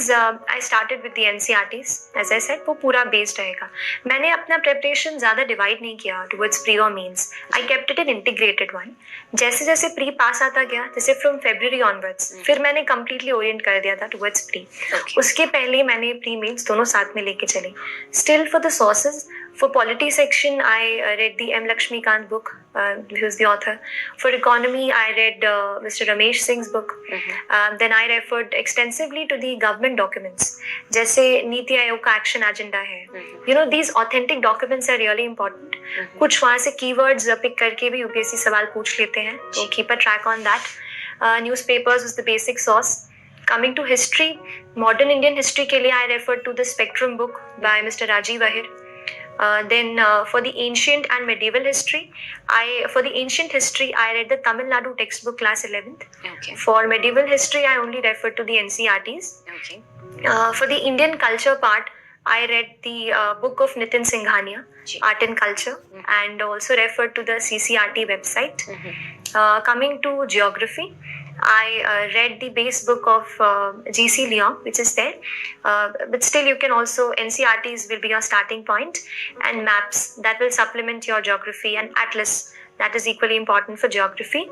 Please I started with the NCERTs, as I said वो पूरा based रहेगा. मैंने अपना प्रिपरेशन ज़्यादा डिवाइड नहीं किया टुवर्ड्स प्री और mains. I kept it an integrated one. जैसे जैसे प्री पास आता गया, जैसे फ्रॉम फरवरी ऑनवर्ड्स, फिर मैंने कंप्लीटली ओरिएंट कर दिया था टुवर्ड्स प्री. उसके पहले मैंने प्री मेंस दोनों साथ में लेके चली. Still for the sources, for polity section I read the M Lakshmikant book, who's the author. For economy I read Mr. Ramesh Singh's book. Then I referred extensively to the government documents, जैसे नीति आयोग का action agenda है. You know, these authentic documents are really important. कुछ वहाँ से keywords pick करके भी UPSC सवाल पूछ लेते हैं, तो keep a track on that. Newspapers was the basic source. Coming to history, modern Indian history के लिए I referred to the Spectrum book by Mr. Rajiv Ahir. Then for the ancient and medieval history, for the ancient history I read the Tamil Nadu textbook class 11th. Okay. For medieval history I only referred to the NCERTs. Okay. For the Indian culture part, I read the book of Nitin Singhania, Art and Culture, and also referred to the CCRT website. Coming to geography, I read the base book of G.C. Leong, which is there. But still, you can also, NCERTs will be your starting point, and maps that will supplement your geography, and atlas that is equally important for geography.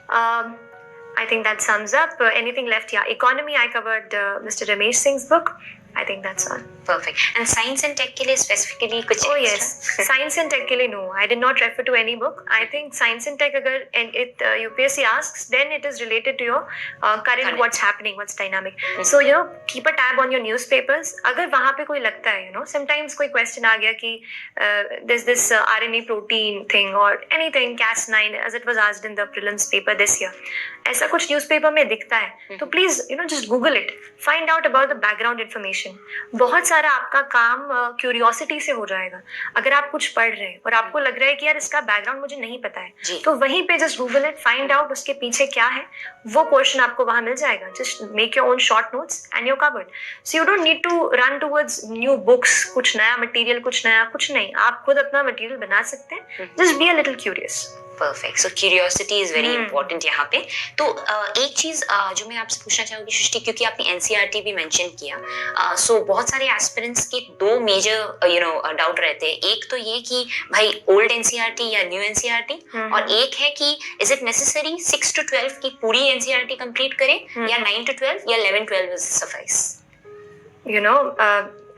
I think that sums up. Anything left? Yeah, economy, I covered Mr. Ramesh Singh's book. I think that's all. Perfect. And science and tech के लिए specifically कुछ? Oh yes, science and tech के लिए no. I did not refer to any book. I think science and tech अगर UPSC asks, then it is related to your current what's happening, what's dynamic. So you know, keep a tab on your newspapers. अगर वहाँ पे कोई लगता है, you know, sometimes कोई question आ गया कि there's this RNA protein thing or anything Cas9 as it was asked in the prelims paper this year. ऐसा कुछ न्यूज़पेपर में दिखता है तो please you know just Google it, find out about the background information. बहुत सारा आपका काम क्यूरियोसिटी से हो जाएगा. अगर आप कुछ पढ़ रहे हैं और आपको लग रहा है कि यार इसका बैकग्राउंड मुझे नहीं पता है, तो वहीं पे just Google it, find out उसके पीछे क्या है, वो पोर्शन आपको वहां मिल जाएगा. Just make your own short notes and you're covered. So you don't need to run towards new books, कुछ नया मटेरियल, कुछ नया कुछ नहीं. आप खुद अपना मटेरियल बना सकते हैं. Just be a little curious. Perfect. So curiosity is very important यहाँ पे. तो एक चीज जो मैं आपसे पूछना चाहूंगी सृष्टि, क्योंकि आपने एनसीईआरटी भी मेंशन किया, सो बहुत सारे एस्पिरेंट्स के दो मेजर यू नो डाउट रहते हैं. एक तो ये कि भाई ओल्ड एनसीईआरटी या न्यू एनसीईआरटी, और एक है कि इज इट नेसेसरी 6 to 12 की पूरी एनसीईआरटी कंप्लीट करें या 9 to 12 या 11-12 is suffice? You know,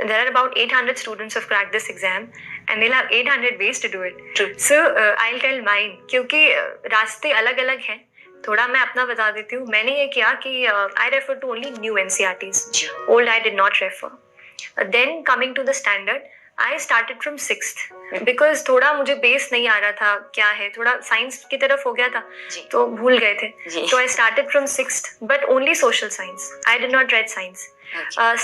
there are about 800 students who have cracked this exam and they'll have 800 ways to do it. True. So I'll tell mine, क्योंकि रास्ते अलग अलग हैं. थोड़ा मैं अपना बता देती हूँ. मैंने ये किया कि I refer to only new NCERTs. Old I did not refer. Then coming to the standard, I started from 6th because थोड़ा मुझे बेस नहीं आ रहा था क्या है, थोड़ा साइंस की तरफ हो गया था तो भूल गए थे. तो I started from 6th but only social science. I did not read science.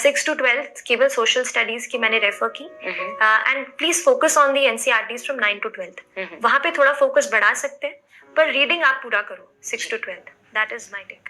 6 to 12 केवल सोशल स्टडीज की मैंने रेफर की. And please focus on the NCERTs from 9 to 12. वहाँ पे थोड़ा फोकस बढ़ा सकते हैं, पर रीडिंग आप पूरा करो 6 to 12. That is my take.